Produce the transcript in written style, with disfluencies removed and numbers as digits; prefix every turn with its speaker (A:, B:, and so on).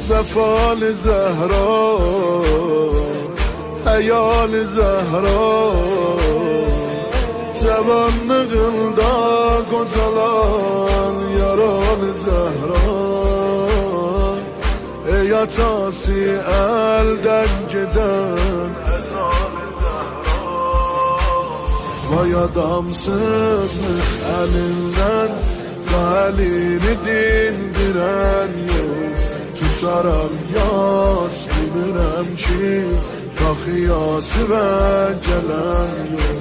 A: وفال زهرا حیال زهرا جوان نقلدا گزلان یاران زهرا یا تاسی elden giden vay adamsızlık elinden elini dindiren yok tutaram yas bilirəm ki ta xiyası və gələn yok